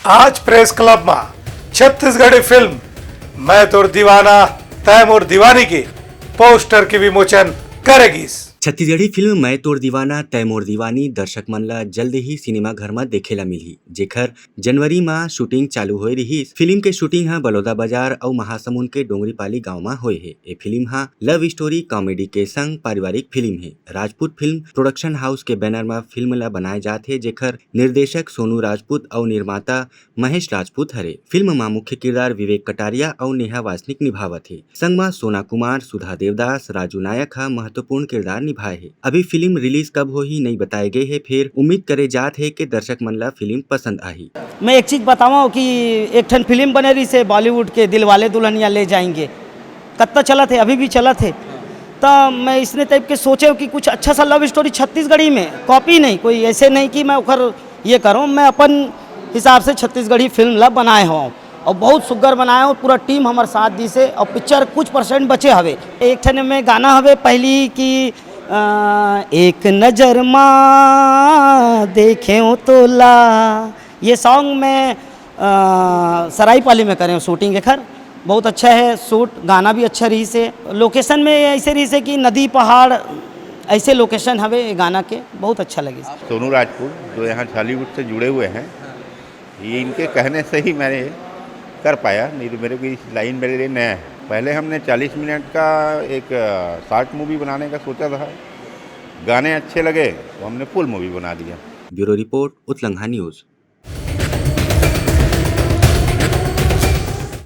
आज press club में Chhattisgarhi film मैं तोर दीवाना तैमूर दीवानी की पोस्टर की विमोचन करेगी। छत्तीसगढ़ी फिल्म मैं तोर दीवाना तैमूर दीवानी दर्शक मन ला जल्द ही सिनेमा घर में देखेला मिलही, जेखर जनवरी में शूटिंग चालू होए रही। फिल्म के शूटिंग हा बलौदा बाजार और महासमुंद के डोंगरीपाली गांव में होए है। ये फिल्म हा लव स्टोरी कॉमेडी के संग पारिवारिक फिल्म है। राजपूत फिल्म प्रोडक्शन हाउस के बैनर में फिल्म ला बनाए जाते, जेखर निर्देशक सोनू राजपूत और निर्माता महेश राजपूत हरे। फिल्म में मुख्य किरदार विवेक कटारिया और नेहा वासनिक निभावत है। संग में सोना कुमार, सुधा देवदास, राजू नायक हा महत्वपूर्ण किरदार निभाए है। अभी फिल्म रिलीज कब हो ही नहीं बताए गए है, फिर उम्मीद करे जात है कि दर्शक मन ला फिल्म पसंद आई। मैं एक चीज़ बताऊँ कि एक ठन फिल्म बने रही से बॉलीवुड के दिलवाले दुल्हनिया ले जाएंगे, कत्ता चला थे, अभी भी चला थे। तो मैं इसने टाइप के सोचे कि कुछ अच्छा सा लव स्टोरी छत्तीसगढ़ी में, कॉपी नहीं, कोई ऐसे नहीं कि मैं उखर ये करूँ, मैं अपन हिसाब से छत्तीसगढ़ी फिल्म ला बनाए हूँ और बहुत सुग्गर बनाए हूँ। पूरा टीम हमारे साथ दी से और पिक्चर कुछ परसेंट बचे हवे। एक ठन में गाना हवे पहली की एक नज़र माँ देखें तो ला, ये सॉन्ग में सराईपाली में करें शूटिंग। खैर बहुत अच्छा है शूट, गाना भी अच्छा रही से, लोकेशन में ऐसे रही से कि नदी पहाड़ ऐसे लोकेशन हवे गाना के, बहुत अच्छा लगे। सोनू राजपूत जो यहाँ बॉलीवुड से जुड़े हुए हैं, ये इनके कहने से ही मैंने कर पाया, नहीं तो मेरे को इस लाइन मेरे लिए नया है। पहले हमने 40 मिनट का एक शॉर्ट मूवी बनाने का सोचा था, गाने अच्छे लगे तो हमने फुल मूवी बना दिया। ब्यूरो रिपोर्ट, उत्लंघा न्यूज।